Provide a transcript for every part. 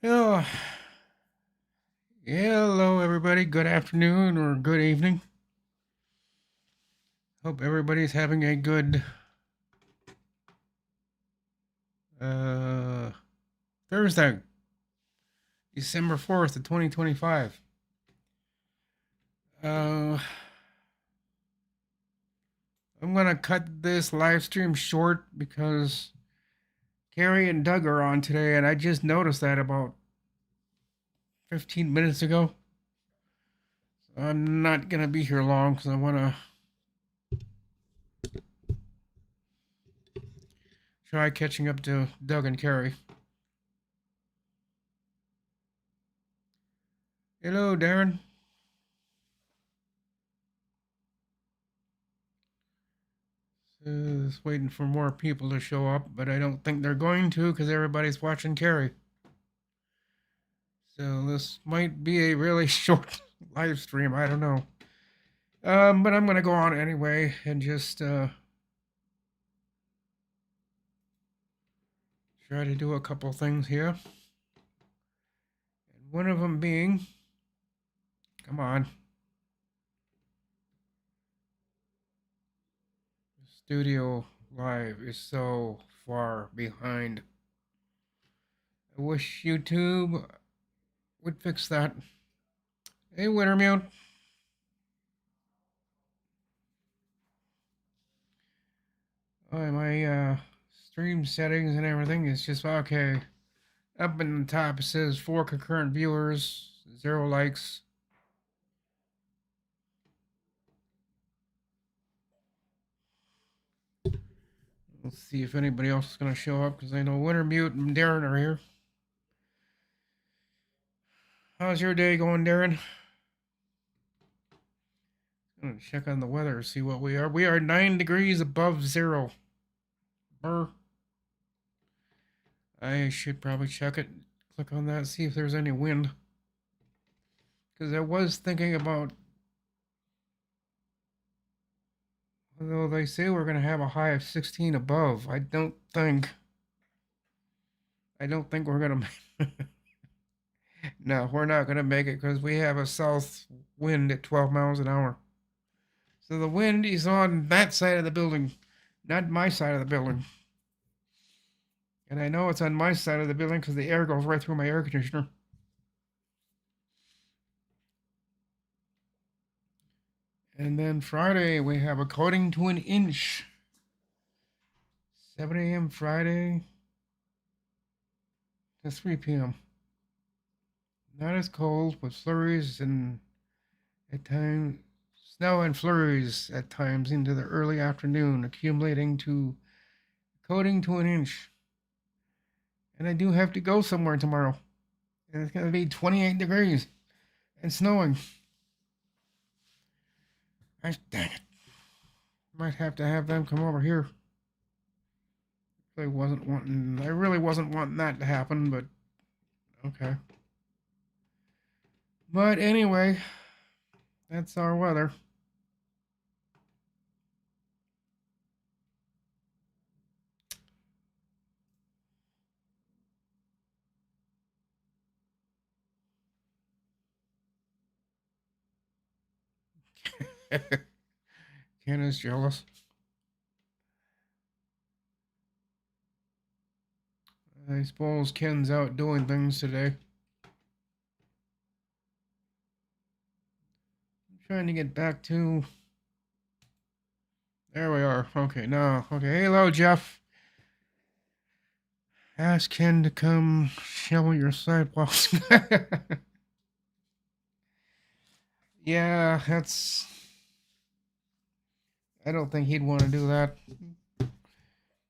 Oh, hello, everybody. Good afternoon or good evening. Hope everybody's having a good uh, Thursday, December 4th of 2025. Uh, I'm going to cut this live stream short because Carrie and Doug are on today, and I just noticed that about 15 minutes ago. So I'm not going to be here long because I want to try catching up to Doug and Carrie. Hello, Darren. Just waiting for more people to show up, but I don't think they're going to because everybody's watching Carrie. So this might be a really short live stream. I don't know. But I'm going to go on anyway and just try to do a couple things here. And one of them being, come on, Studio Live is so far behind. I wish YouTube would fix that. Hey, Wintermute. Oh, my stream settings and everything is just okay. Up in the top, it says 4 concurrent viewers, 0 likes. Let's see if anybody else is going to show up because I know Wintermute and Darren are here. How's your day going, Darren? I'm going to check on the weather, see what we are. We are 9 degrees above zero. Brr. I should probably check it. Click on that, see if there's any wind. Because I was thinking about, although they say we're going to have a high of 16 above, I don't think we're going to. No, we're not going to make it because we have a south wind at 12 miles an hour. So the wind is on that side of the building, not my side of the building. And I know it's on my side of the building because the air goes right through my air conditioner. And then Friday, we have a coating to an inch. 7 a.m. Friday to 3 p.m. Not as cold, with flurries and at times snow and flurries at times into the early afternoon, accumulating to coating to an inch. And I do have to go somewhere tomorrow. And it's going to be 28 degrees and snowing. Dang it. Might have to have them come over here. I really wasn't wanting that to happen, but okay. But anyway, that's our weather. Ken is jealous. I suppose Ken's out doing things today. I'm trying to get back to. There we are. Okay, now. Okay, hello, Jeff. Ask Ken to come shovel your sidewalks. Yeah, that's. I don't think he'd want to do that.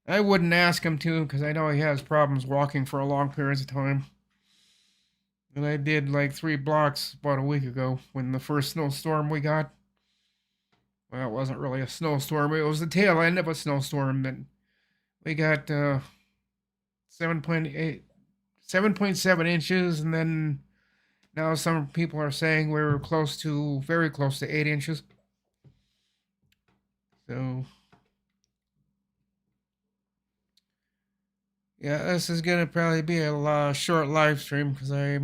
I wouldn't ask him to because I know he has problems walking for a long periods of time. And I did like 3 blocks about a week ago when the first snowstorm we got. Well, it wasn't really a snowstorm. It was the tail end of a snowstorm that we got 7.8, 7.7 inches, and then now some people are saying we were very close to 8 inches. So Yeah, this is gonna probably be a short live stream because I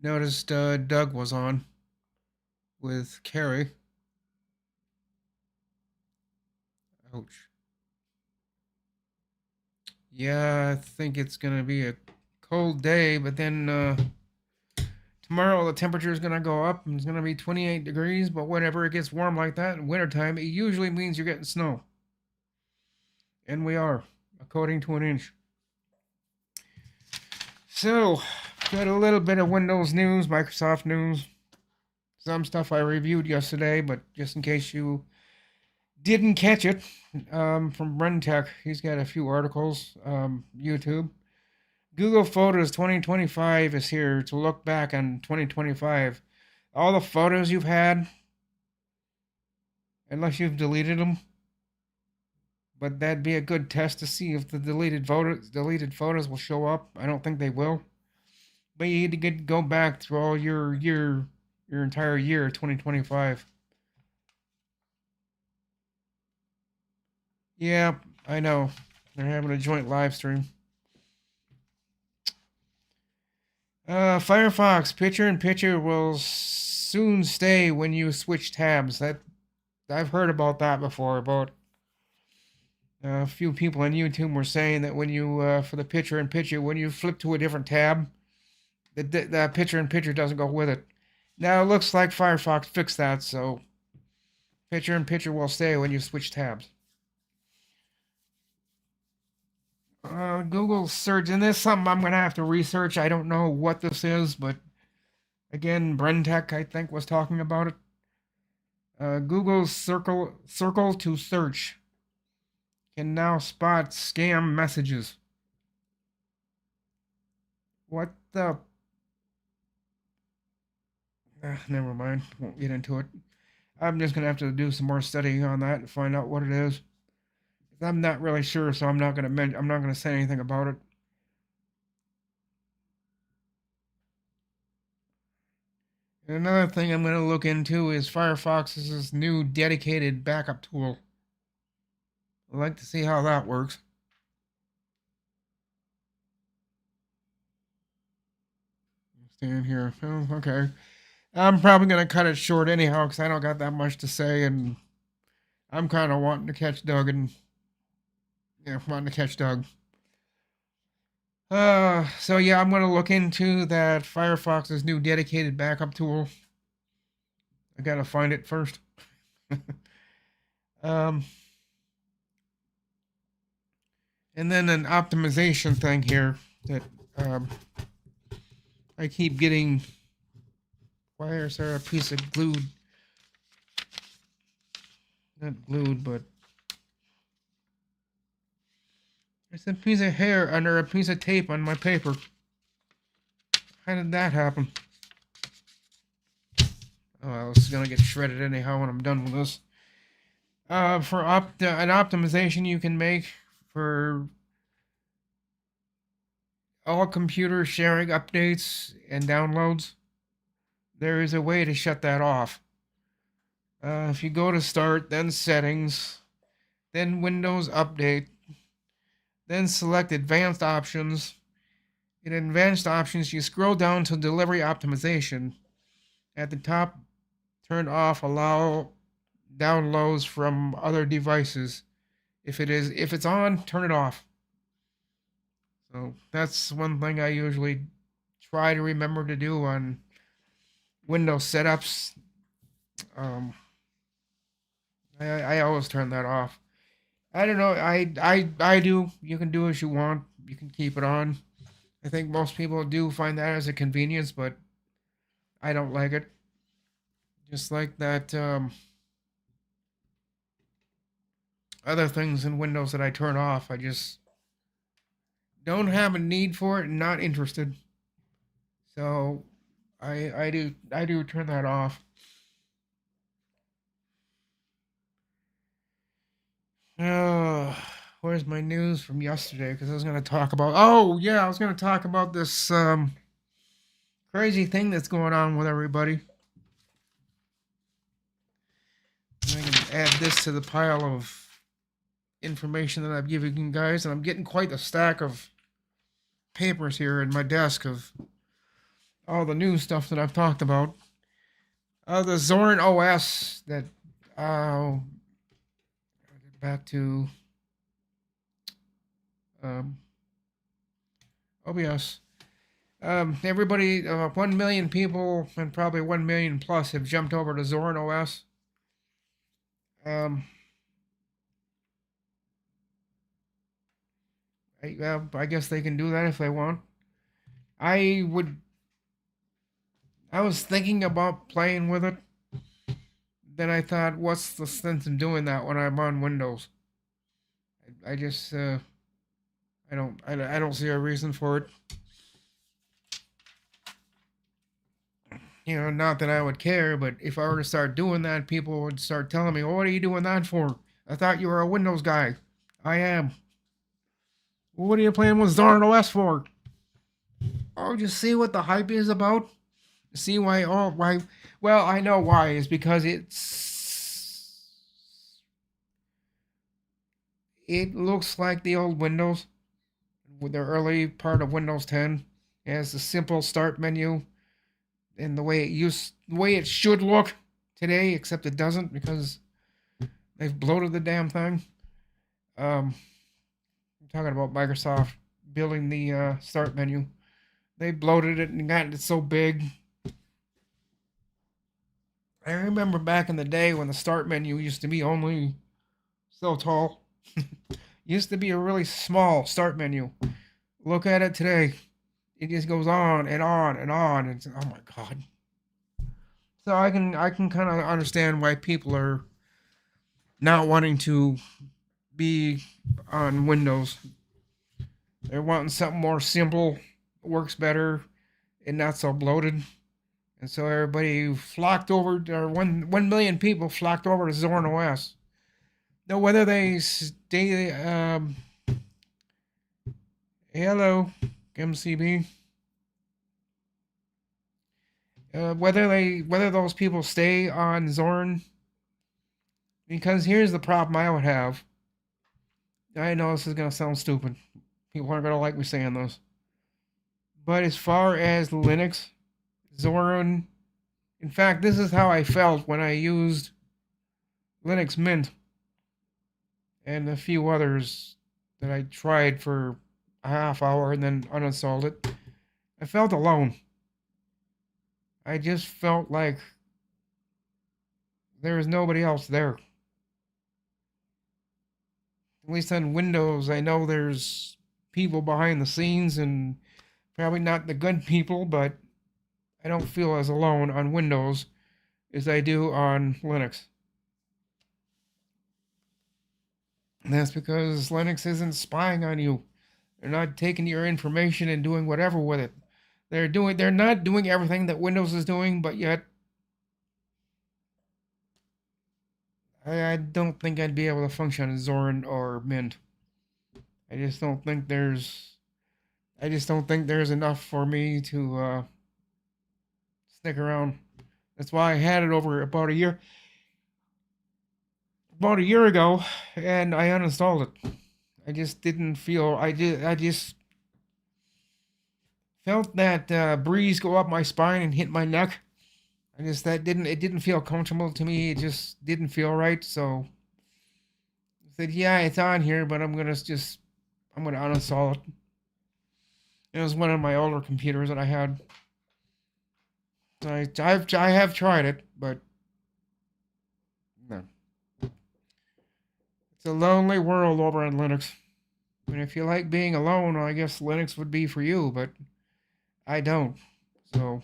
noticed Doug was on with Carrie. Ouch. Yeah, I think it's gonna be a cold day, but then tomorrow the temperature is gonna go up and it's gonna be 28 degrees. But whenever it gets warm like that in wintertime, it usually means you're getting snow, and we are, according to an inch. So, got a little bit of Windows news, Microsoft news, some stuff I reviewed yesterday, but just in case you didn't catch it, from Brentech, he's got a few articles, YouTube. Google Photos 2025 is here to look back on 2025. All the photos you've had, unless you've deleted them, but that'd be a good test to see if the deleted photos will show up. I don't think they will. But you need to go back through all your entire year 2025. Yeah, I know. They're having a joint live stream. Firefox picture-in-picture will soon stay when you switch tabs. That I've heard about that before. About a few people on YouTube were saying that when you for the picture-in-picture, when you flip to a different tab, the picture-in-picture doesn't go with it. Now it looks like Firefox fixed that, so picture-in-picture will stay when you switch tabs. Google search, and this is something I'm gonna have to research. I don't know what this is, but again, Brentech I think was talking about it. Google's circle to search can now spot scam messages. What the? Never mind. Won't get into it. I'm just gonna have to do some more studying on that and find out what it is. I'm not really sure, so I'm not gonna say anything about it. And another thing I'm gonna look into is Firefox's new dedicated backup tool. I'd like to see how that works. Stand here. Oh, okay. I'm probably gonna cut it short anyhow because I don't got that much to say, and I'm kind of wanting to catch Doug and wanting to catch Doug. So yeah, I'm gonna look into that Firefox's new dedicated backup tool. I gotta find it first. um, and then an optimization thing here that I keep getting. Why is there a piece of glued? Not glued, but there's a piece of hair under a piece of tape on my paper. How did that happen? Oh, well, this is gonna get shredded anyhow when I'm done with this. For an optimization you can make for all computer sharing updates and downloads, there is a way to shut that off. If you go to Start, then Settings, then Windows Update, then select Advanced Options. In Advanced Options, you scroll down to Delivery Optimization. At the top, turn off Allow downloads from other devices. If it's on, turn it off. So that's one thing I usually try to remember to do on Windows setups. I always turn that off. I don't know. I do. You can do as you want. You can keep it on. I think most people do find that as a convenience, but I don't like it. Just like that other things in Windows that I turn off, I just don't have a need for it and not interested. So I do turn that off. Where's my news from yesterday? Because I was going to talk about. Oh yeah, I was going to talk about this crazy thing that's going on with everybody. I can add this to the pile of information that I've given you guys, and I'm getting quite a stack of papers here in my desk of all the new stuff that I've talked about. The Zorin OS that back to um, OBS. Everybody, 1 million people and probably 1 million plus have jumped over to Zorin OS. I guess they can do that if they want. I would. I was thinking about playing with it. Then I thought, what's the sense in doing that when I'm on Windows? I just, I don't see a reason for it. Not that I would care, but if I were to start doing that, people would start telling me, "Oh, what are you doing that for? I thought you were a Windows guy." I am. Well, what are you playing with Zorin OS for? Oh, just see what the hype is about. See why? Oh, why? Well, I know why. It's because it looks like the old Windows, with the early part of Windows 10. It has a simple start menu, and the way it should look today, except it doesn't because they've bloated the damn thing. I'm talking about Microsoft building the start menu. They bloated it and gotten it so big. I remember back in the day when the start menu used to be only so tall. Used to be a really small start menu. Look at it today. It just goes on and on and on. It's, oh my god. So I can kind of understand why people are not wanting to be on Windows. They're wanting something more simple, works better, and not so bloated. And so everybody flocked over, or 1 million people flocked over to Zorin OS. Now, whether they stay, hello, MCB, whether those people stay on Zorin, because here's the problem I would have. I know this is gonna sound stupid. People aren't gonna like me saying this, but as far as Linux, Zorin, in fact, this is how I felt when I used Linux Mint and a few others that I tried for a half hour and then uninstalled it. I felt alone. I just felt like there was nobody else there. At least on Windows, I know there's people behind the scenes and probably not the good people, but I don't feel as alone on Windows as I do on Linux. And that's because Linux isn't spying on you. They're not taking your information and doing whatever with it. They're not doing everything that Windows is doing, but yet I don't think I'd be able to function in Zorin or Mint. I just don't think there's enough for me to stick around. That's why I had it over about a year ago, and I uninstalled it. I just didn't feel. I just felt that breeze go up my spine and hit my neck. It didn't feel comfortable to me. It just didn't feel right. So I said, yeah, it's on here, but I'm gonna uninstall it. It was one of my older computers that I had. I have tried it, but no. It's a lonely world over on Linux. And if you like being alone, I guess Linux would be for you, but I don't. So,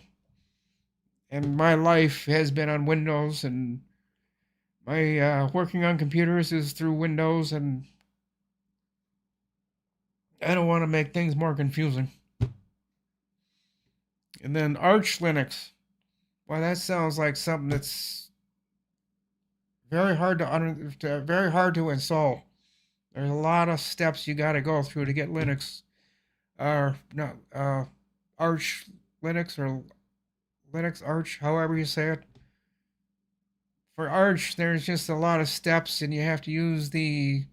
and my life has been on Windows, and my working on computers is through Windows, and I don't want to make things more confusing. And then Arch Linux. Well, that sounds like something that's very hard to install. There's a lot of steps you got to go through to get Linux, no, Arch Linux or Linux Arch, however you say it. For Arch, there's just a lot of steps, and you have to use the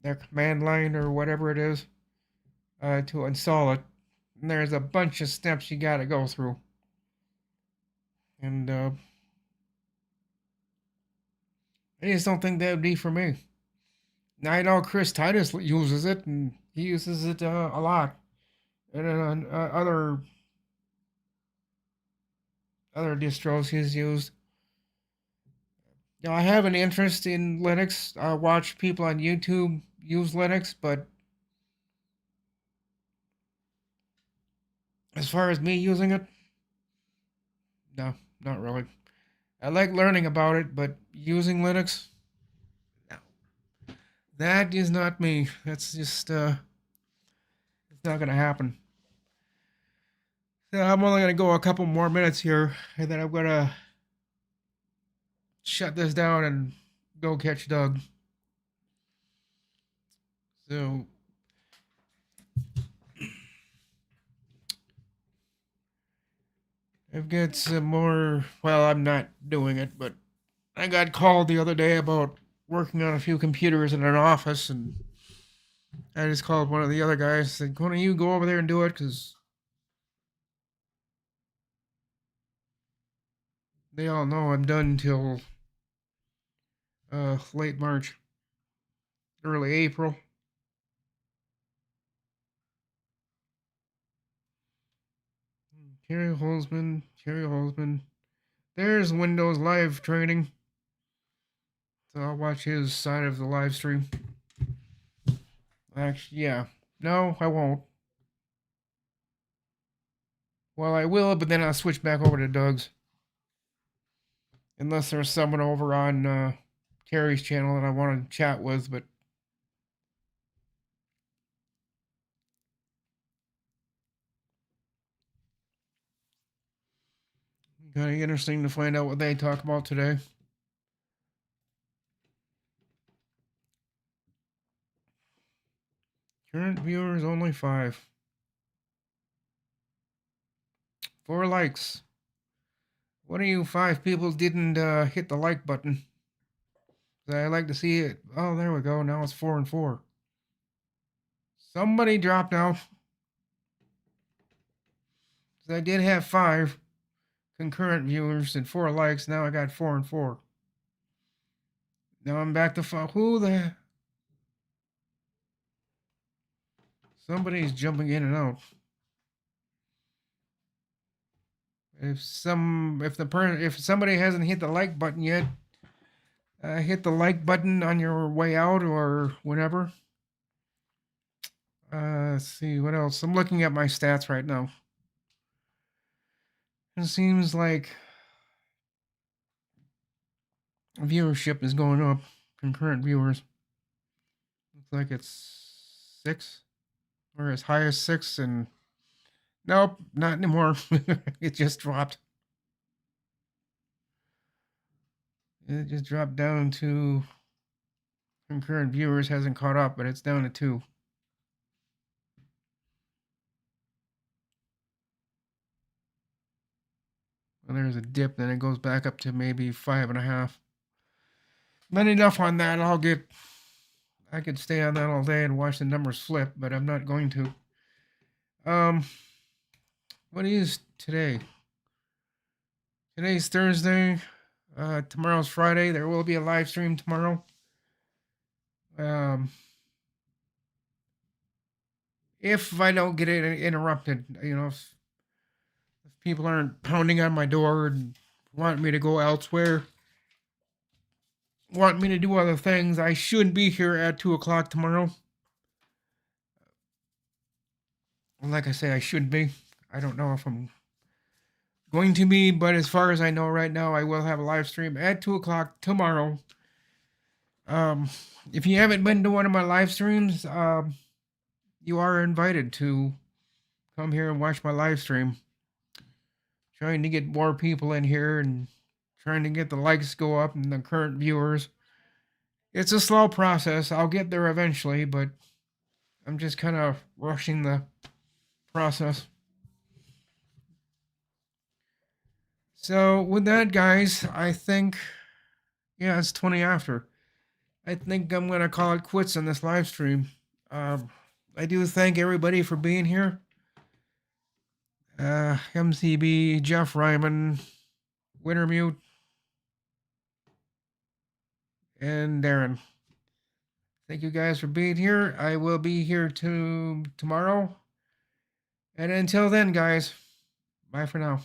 their command line or whatever it is to install it. And there's a bunch of steps you gotta go through. And I just don't think that would be for me. Now I know Chris Titus uses it, and he uses it a lot. And other distros he's used. Now I have an interest in Linux. I watch people on YouTube use Linux, but as far as me using it, no, not really. I like learning about it, but using Linux, no. That is not me. That's just it's not gonna happen. So I'm only gonna go a couple more minutes here, and then I'm gonna shut this down and go catch Doug. So I've got some more. Well, I'm not doing it, but I got called the other day about working on a few computers in an office, and I just called one of the other guys. Said, "Why don't you go over there and do it?" Because they all know I'm done till late March, early April. Kerry Holzman. There's Windows Live training. So I'll watch his side of the live stream. Actually, yeah. No, I won't. Well, I will, but then I'll switch back over to Doug's. Unless there's someone over on Terry's channel that I want to chat with, but kind of interesting to find out what they talk about today. Current viewers only 5. 4 likes. One of you 5 people didn't hit the like button. I like to see it. Oh, there we go. Now it's 4 and 4. Somebody dropped out. I did have 5 concurrent viewers and 4 likes. Now I got 4 and 4. Now I'm back to 5. Who the? Somebody's jumping in and out. If somebody hasn't hit the like button yet, hit the like button on your way out or whatever. Let's see what else. I'm looking at my stats right now. It seems like viewership is going up. Concurrent viewers. Looks like it's 6 or as high as 6, and nope, not anymore. It just dropped. It just dropped down to concurrent viewers hasn't caught up, but it's down to 2. Well, there's a dip, then it goes back up to maybe 5.5. Not enough on that. I could stay on that all day and watch the numbers flip, but I'm not going to. What is today? Today's Thursday. Tomorrow's Friday. There will be a live stream tomorrow. If I don't get it interrupted, if people aren't pounding on my door and want me to go elsewhere, want me to do other things, I should be here at 2 o'clock tomorrow. Like I say, I should be. I don't know if I'm going to be, but as far as I know right now, I will have a live stream at 2 o'clock tomorrow. If you haven't been to one of my live streams, you are invited to come here and watch my live stream. Trying to get more people in here and trying to get the likes go up and the current viewers. It's a slow process. I'll get there eventually, but I'm just kind of rushing the process. So with that, guys, I think, yeah, it's 20 after. I think I'm gonna call it quits on this live stream. Um, I do thank everybody for being here. MCB, Jeff Ryman, Wintermute, and Darren. Thank you guys for being here. I will be here tomorrow. And until then, guys, bye for now.